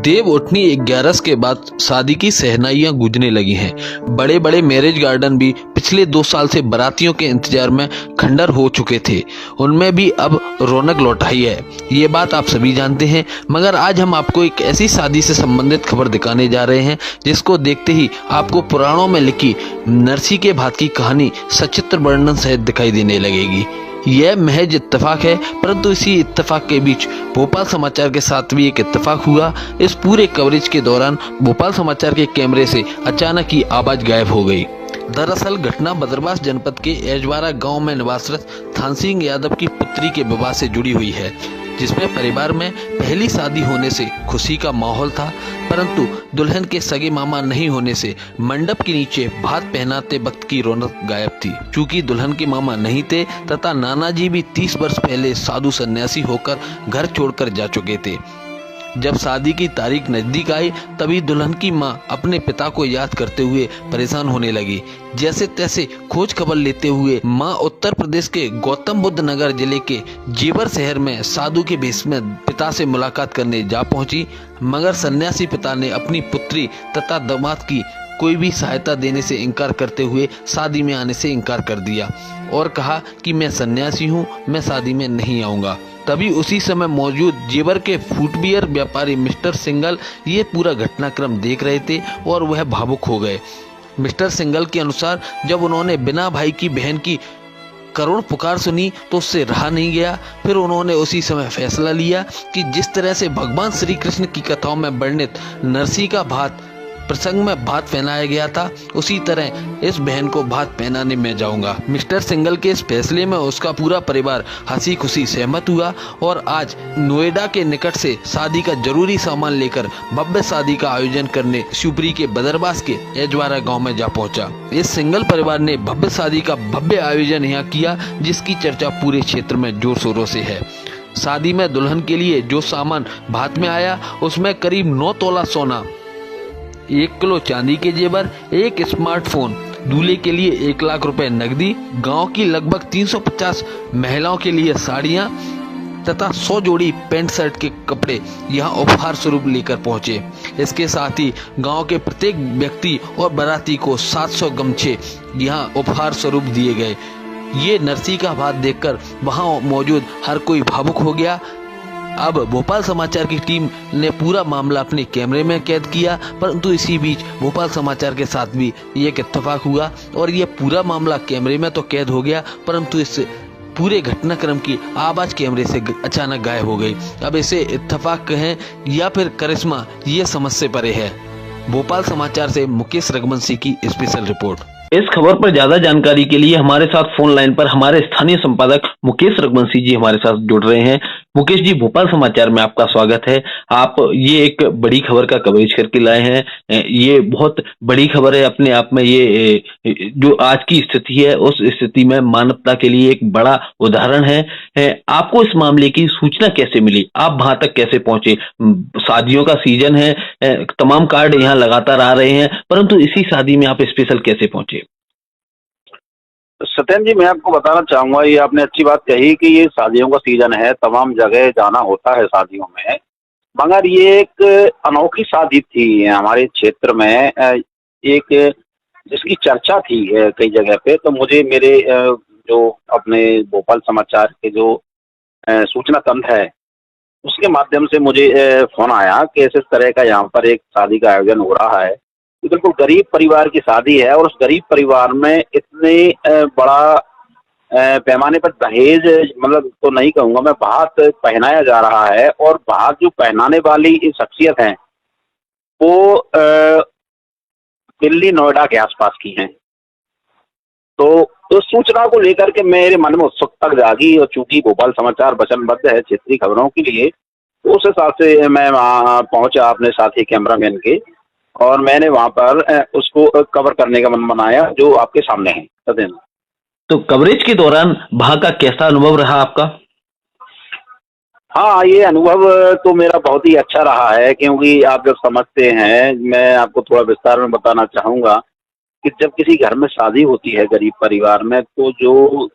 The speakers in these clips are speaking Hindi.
देव उठनी 11 के बाद शादी की शहनाइयां गूंजने लगी हैं। बड़े बड़े मैरिज गार्डन भी पिछले 2 साल से बारातियों के इंतजार में खंडर हो चुके थे, उनमें भी अब रौनक लौट आई है। ये बात आप सभी जानते हैं, मगर आज हम आपको एक ऐसी शादी से संबंधित खबर दिखाने जा रहे हैं जिसको देखते ही आपको पुराणों में लिखी नरसी के भात की कहानी सचित्र वर्णन सहित दिखाई देने लगेगी। यह महज इत्तेफाक है, परंतु इसी इत्तेफाक के बीच भोपाल समाचार के साथ भी एक इत्तेफाक हुआ। इस पूरे कवरेज के दौरान भोपाल समाचार के कैमरे से अचानक ही आवाज गायब हो गई। दरअसल घटना बदरवास जनपद के एजवारा गांव में निवासरत थान सिंह यादव की पुत्री के विवाह से जुड़ी हुई है, जिसमें परिवार में पहली शादी होने से खुशी का माहौल था, परंतु दुल्हन के सगे मामा नहीं होने से मंडप के नीचे भात पहनाते वक्त की रौनक गायब थी। चूंकि दुल्हन के मामा नहीं थे तथा नाना जी भी 30 वर्ष पहले साधु सन्यासी होकर घर छोड़कर जा चुके थे। जब शादी की तारीख नजदीक आई तभी दुल्हन की मां अपने पिता को याद करते हुए परेशान होने लगी। जैसे तैसे खोज खबर लेते हुए मां उत्तर प्रदेश के गौतम बुद्ध नगर जिले के जेवर शहर में साधु के भेष में पिता से मुलाकात करने जा पहुंची, मगर सन्यासी पिता ने अपनी पुत्री तथा दामाद की कोई भी सहायता देने से इनकार करते हुए शादी में आने से इनकार कर दिया और कहा कि मैं सन्यासी हूँ, मैं शादी में नहीं आऊंगा। तभी उसी समय मौजूद जेवर के फुटवियर व्यापारी मिस्टर सिंगल ये पूरा घटनाक्रम देख रहे थे और वह भावुक हो गए। मिस्टर सिंगल के अनुसार जब उन्होंने बिना भाई की बहन की करुण पुकार सुनी तो उससे रहा नहीं गया। फिर उन्होंने उसी समय फैसला लिया कि जिस तरह से भगवान श्री कृष्ण की कथाओं में वर्णित नरसी का भात प्रसंग में भात पहनाया गया था, उसी तरह इस बहन को भात पहनाने में जाऊंगा। मिस्टर सिंगल के इस फैसले में उसका पूरा परिवार हंसी खुशी सहमत हुआ और आज नोएडा के निकट से शादी का जरूरी सामान लेकर भव्य शादी का आयोजन करने शिवपुरी के बदरवास के एजवारा गांव में जा पहुंचा। इस सिंगल परिवार ने भव्य शादी का भव्य आयोजन यहाँ किया, जिसकी चर्चा पूरे क्षेत्र में जोर शोरों से है। शादी में दुल्हन के लिए जो सामान भात में आया उसमें करीब 9 तोला सोना, 1 किलो चांदी के जेवर, 1 स्मार्टफोन, दूल्हे के लिए 1 लाख रुपए नकदी, गांव की लगभग 350 महिलाओं के लिए साड़ियां तथा 100 जोड़ी पैंट शर्ट के कपड़े यहां उपहार स्वरूप लेकर पहुंचे। इसके साथ ही गांव के प्रत्येक व्यक्ति और बाराती को 700 गमछे यहां उपहार स्वरूप दिए गए। ये नरसी का भात देखकर वहां मौजूद हर कोई भावुक हो गया। अब भोपाल समाचार की टीम ने पूरा मामला अपने कैमरे में कैद किया, परंतु इसी बीच भोपाल समाचार के साथ भी एक इत्तेफाक हुआ और ये पूरा मामला कैमरे में तो कैद हो गया, परंतु इस पूरे घटनाक्रम की आवाज कैमरे से अचानक गायब हो गई। अब इसे इत्तेफाक कहें या फिर करिश्मा, ये समझ से परे है। भोपाल समाचार से मुकेश रघुवंशी की स्पेशल रिपोर्ट। इस खबर पर ज्यादा जानकारी के लिए हमारे साथ फोन लाइन पर हमारे स्थानीय संपादक मुकेश रघुवंशी जी हमारे साथ जुड़ रहे हैं। मुकेश जी, भोपाल समाचार में आपका स्वागत है। आप ये एक बड़ी खबर का कवरेज करके लाए हैं। ये बहुत बड़ी खबर है अपने आप में। ये जो आज की स्थिति है उस स्थिति में मानवता के लिए एक बड़ा उदाहरण है। आपको इस मामले की सूचना कैसे मिली? आप वहां तक कैसे पहुंचे? शादियों का सीजन है, तमाम कार्ड यहाँ लगातार आ रहे हैं, परंतु इसी शादी में आप स्पेशल कैसे पहुंचे? सत्यन जी, मैं आपको बताना चाहूंगा, ये आपने अच्छी बात कही कि ये शादियों का सीजन है, तमाम जगह जाना होता है शादियों में, मगर ये एक अनोखी शादी थी हमारे क्षेत्र में, एक जिसकी चर्चा थी कई जगह पे। तो मुझे मेरे जो अपने भोपाल समाचार के जो सूचना तंत्र है उसके माध्यम से मुझे फोन आया कि इस तरह का यहाँ पर एक शादी का आयोजन हो रहा है। बिल्कुल गरीब परिवार की शादी है और उस गरीब परिवार में इतने बड़ा पैमाने पर दहेज, मतलब तो नहीं कहूंगा मैं, भात पहनाया जा रहा है। और भात जो पहनाने वाली शख्सियत हैं वो दिल्ली नोएडा के आसपास की हैं। तो उस सूचना को लेकर के मेरे मन में उत्सुकता जागी और चूंकि भोपाल समाचार वचनबद्ध है क्षेत्रीय खबरों के लिए, तो उस हिसाब से मैं वहाँ पहुंचा अपने साथी कैमरामैन के, और मैंने वहां पर उसको कवर करने का मन बनाया जो आपके सामने है। तो कवरेज के दौरान वहां का कैसा अनुभव रहा आपका? हाँ, ये अनुभव तो मेरा बहुत ही अच्छा रहा है, क्योंकि आप जब समझते हैं, मैं आपको थोड़ा विस्तार में बताना चाहूंगा कि जब किसी घर में शादी होती है गरीब परिवार में, तो जो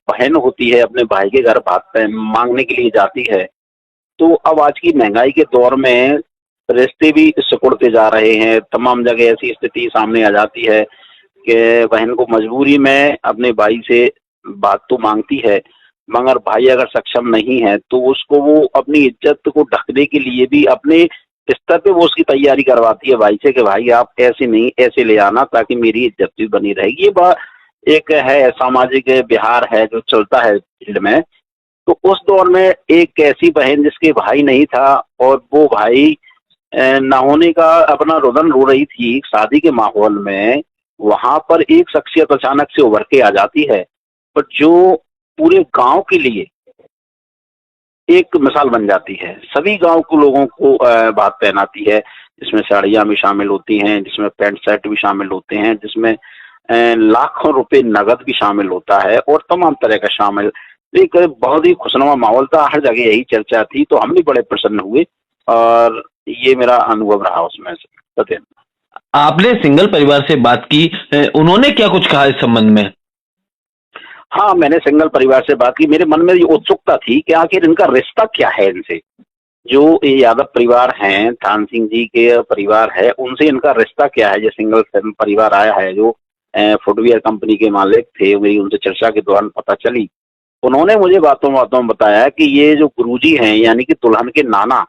बहन होती है अपने भाई के घर भात मांगने के लिए जाती है। तो अब आज की महंगाई के दौर में रिश्ते भी सिकुड़ते जा रहे हैं। तमाम जगह ऐसी स्थिति सामने आ जाती है कि बहन को मजबूरी में अपने भाई से बात तो मांगती है, मगर भाई अगर सक्षम नहीं है तो उसको वो अपनी इज्जत को ढकने के लिए भी अपने स्तर पे वो उसकी तैयारी करवाती है भाई से कि भाई आप ऐसे नहीं ऐसे ले आना ताकि मेरी इज्जत भी बनी रहेगी। ये बात एक है, सामाजिक व्यवहार है जो चलता है फील्ड में। तो उस दौर में एक ऐसी बहन जिसके भाई नहीं था और वो भाई ना होने का अपना रुदन रो रही थी शादी के माहौल में, वहां पर एक शख्सियत अचानक से उभर के आ जाती है पर जो पूरे गांव के लिए एक मिसाल बन जाती है। सभी गांव के लोगों को बात पहनाती है, जिसमें साड़ियां भी शामिल होती हैं, जिसमें पैंट शर्ट भी शामिल होते हैं, जिसमें लाखों रुपए नगद भी शामिल होता है और तमाम तरह का शामिल। एक बहुत ही खुशनुमा माहौल था, हर जगह यही चर्चा थी, तो हम भी बड़े प्रसन्न हुए और ये मेरा अनुभव रहा उसमें से। सत्येंद्र, आपने सिंगल परिवार से बात की, उन्होंने क्या कुछ कहा इस संबंध में? हाँ, मैंने सिंगल परिवार से बात की। मेरे मन में ये उत्सुकता थी कि आखिर इनका रिश्ता क्या है इनसे। जो ये यादव परिवार हैं, थान सिंह जी के परिवार है, उनसे इनका रिश्ता क्या है। जो सिंगल परिवार आया है, जो फुटवियर कंपनी के मालिक थे, मेरी उनसे चर्चा के दौरान पता चली। उन्होंने मुझे बातों बातों में बताया कि ये जो गुरुजी हैं यानी कि दुल्हन के नाना,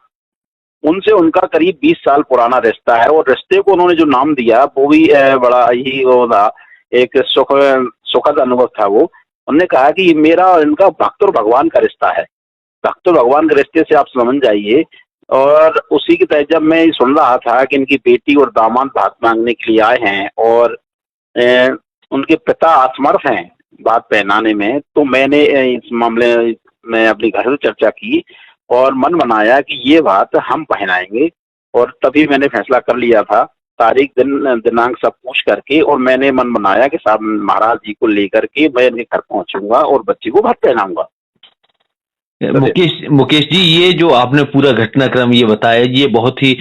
उनसे उनका करीब 20 साल पुराना रिश्ता है और रिश्ते को उन्होंने जो नाम दिया वो भी बड़ा ही वो था, एक सुखद अनुभव था वो। उन्होंने कहा कि ये मेरा और इनका भक्त और भगवान का रिश्ता है। भक्त और भगवान के रिश्ते से आप समझ जाइए। और उसी के तहत जब मैं सुन रहा था कि इनकी बेटी और दामाद बात मांगने के लिए आए हैं और उनके पिता असमर्थ हैं बात पहनाने में, तो मैंने इस मामले में अपनी घर से चर्चा की और मन बनाया कि ये बात हम पहनाएंगे। और तभी मैंने फैसला कर लिया था, तारीख दिनांक सब पूछ करके, और मैंने मन बनाया कि साहब महाराज जी को लेकर के मैं इनके घर पहुंचूंगा और बच्ची को भात पहनाऊंगा। मुकेश जी, ये जो आपने पूरा घटनाक्रम ये बताया, ये बहुत ही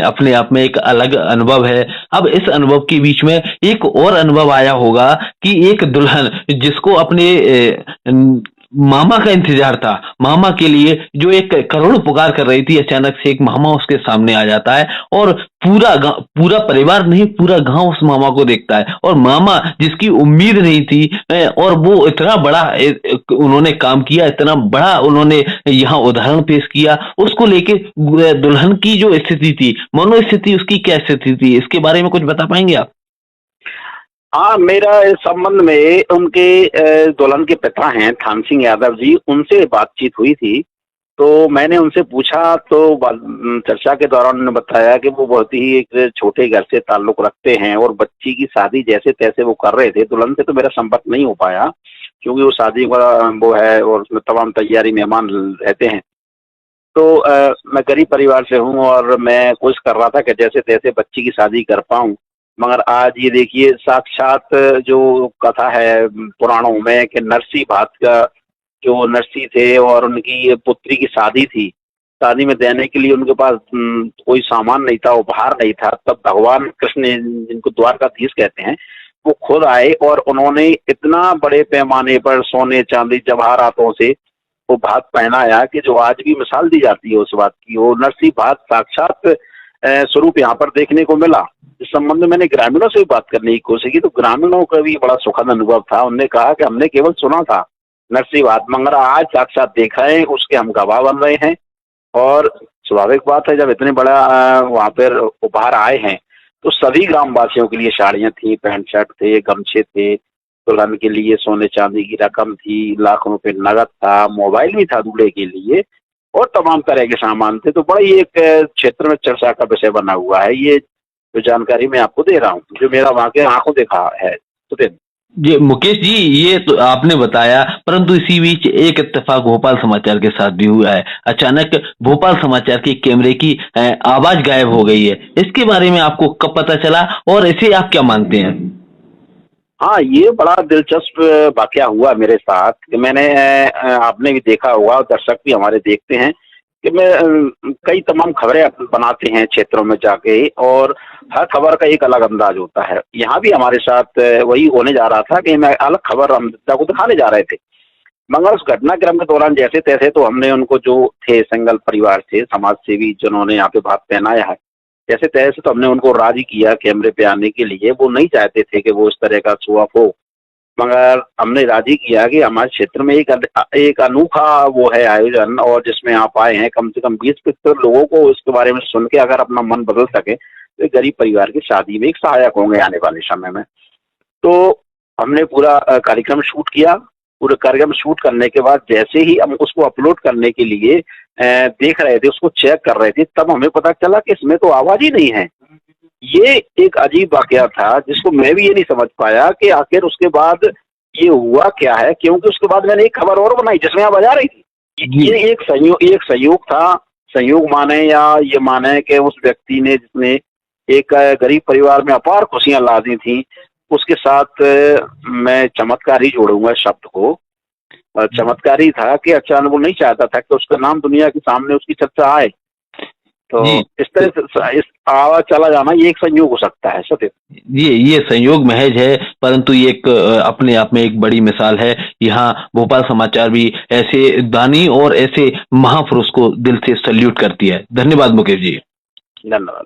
अपने आप में एक अलग अनुभव है। अब इस अनुभव के बीच में एक और अनुभव आया होगा कि एक दुल्हन जिसको अपने मामा का इंतजार था, मामा के लिए जो एक करोड़ पुकार कर रही थी, अचानक से एक मामा उसके सामने आ जाता है और पूरा परिवार नहीं, पूरा गांव उस मामा को देखता है। और मामा जिसकी उम्मीद नहीं थी, और वो इतना बड़ा उन्होंने काम किया, इतना बड़ा उन्होंने यहाँ उदाहरण पेश किया, उसको लेके दुल्हन की जो स्थिति थी, मनोस्थिति उसकी क्या स्थिति थी, इसके बारे में कुछ बता पाएंगे आप? हाँ, मेरा इस संबंध में उनके दुल्हन के पिता हैं थान सिंह यादव जी, उनसे बातचीत हुई थी। तो मैंने उनसे पूछा तो चर्चा के दौरान उन्होंने बताया कि वो बहुत ही एक छोटे घर से ताल्लुक रखते हैं और बच्ची की शादी जैसे तैसे वो कर रहे थे। दुल्हन से तो मेरा संपर्क नहीं हो पाया क्योंकि वो शादी का वो है और उसमें तमाम तैयारी मेहमान रहते हैं। तो मैं गरीब परिवार से हूँ और मैं कोशिश कर रहा था कि जैसे तैसे बच्ची की शादी कर पाऊँ। मगर आज ये देखिए, साक्षात जो कथा है पुराणों में कि नरसी भात का जो नरसी थे और उनकी पुत्री की शादी थी, शादी में देने के लिए उनके पास कोई सामान नहीं था, उपहार नहीं था। तब भगवान कृष्ण, जिनको द्वारकाधीश कहते हैं, वो खुद आए और उन्होंने इतना बड़े पैमाने पर सोने चांदी जवाहरातों से वो भात पहनाया कि जो आज भी मिसाल दी जाती है उस बात की। वो नरसी भात साक्षात स्वरूप यहाँ पर देखने को मिला। इस संबंध में मैंने ग्रामीणों से भी बात करने की कोशिश की तो ग्रामीणों का भी बड़ा सुखद अनुभव था। उन्होंने कहा कि हमने केवल सुना था नरसी भात, मगर आज साक्षात देखा है, उसके हम गवाह बन रहे हैं। और स्वाभाविक बात है, जब इतने बड़ा वहां पर उपहार आए हैं तो सभी ग्रामवासियों के लिए साड़ियां थी, पैंट शर्ट थे, गमछे थे, दुल्हन के लिए सोने चांदी की रकम थी, लाखों रुपए नगद था, मोबाइल भी था दूल्हे के लिए और तमाम तरह के सामान थे। तो बड़ा ही एक क्षेत्र में चर्चा का विषय बना हुआ है। ये जो जानकारी मैं आपको दे रहा हूँ, जो मेरा वहां के आंखों देखा है। जी मुकेश जी, ये तो आपने बताया, परंतु इसी बीच एक इत्तेफाक भोपाल समाचार के साथ भी हुआ है। अचानक भोपाल समाचार के कैमरे की आवाज गायब हो गई है। इसके बारे में आपको कब पता चला और इसे आप क्या मानते हैं? हाँ, ये बड़ा दिलचस्प वाकया हुआ मेरे साथ कि मैंने आपने भी देखा होगा, दर्शक भी हमारे देखते हैं कि मैं कई तमाम खबरें बनाते हैं क्षेत्रों में जाके और हर खबर का एक अलग अंदाज होता है। यहाँ भी हमारे साथ वही होने जा रहा था कि मैं अलग खबर हम जनता को दिखाने जा रहे थे। मगर उस घटनाक्रम के दौरान जैसे तैसे तो हमने उनको, जो थे सिंगल परिवार थे, समाज सेवी जिन्होंने यहाँ पे भाग पहनाया है, जैसे तैसे तो हमने उनको राजी किया कैमरे पे आने के लिए। वो नहीं चाहते थे कि वो इस तरह का शो ऑफ हो, मगर हमने राजी किया कि हमारे क्षेत्र में एक अनोखा वो है आयोजन, और जिसमें आप आए हैं, कम से कम 20-25 लोगों को इसके बारे में सुन के अगर अपना मन बदल सके तो एक गरीब परिवार की शादी में एक सहायक होंगे आने वाले समय में। तो हमने पूरा कार्यक्रम शूट किया। पूरा कार्यक्रम शूट करने के बाद जैसे ही हम उसको अपलोड करने के लिए देख रहे थे, उसको चेक कर रहे थे, तब हमें पता चला कि इसमें तो आवाज ही नहीं है। ये एक अजीब वाकया था जिसको मैं भी ये नहीं समझ पाया कि आखिर उसके बाद ये हुआ क्या है, क्योंकि उसके बाद मैंने एक खबर और बनाई जिसमें आप बजा रही थी। ये एक संयोग था। संयोग माने या ये माने कि उस व्यक्ति ने, जिसने एक गरीब परिवार में अपार खुशियां ला दी थी, उसके साथ मैं चमत्कार ही जोड़ूंगा शब्द को। चमत्कार ही था कि अचानक वो नहीं चाहता था कि उसका नाम दुनिया के सामने उसकी चर्चा आए। तो इस तरह से इस आवाज चला जाना ये एक संयोग हो सकता है सत्य। ये संयोग महज है, परंतु ये एक अपने आप में एक बड़ी मिसाल है। यहाँ भोपाल समाचार भी ऐसे दानी और ऐसे महापुरुष को दिल से सल्यूट करती है। धन्यवाद मुकेश जी। धन्यवाद।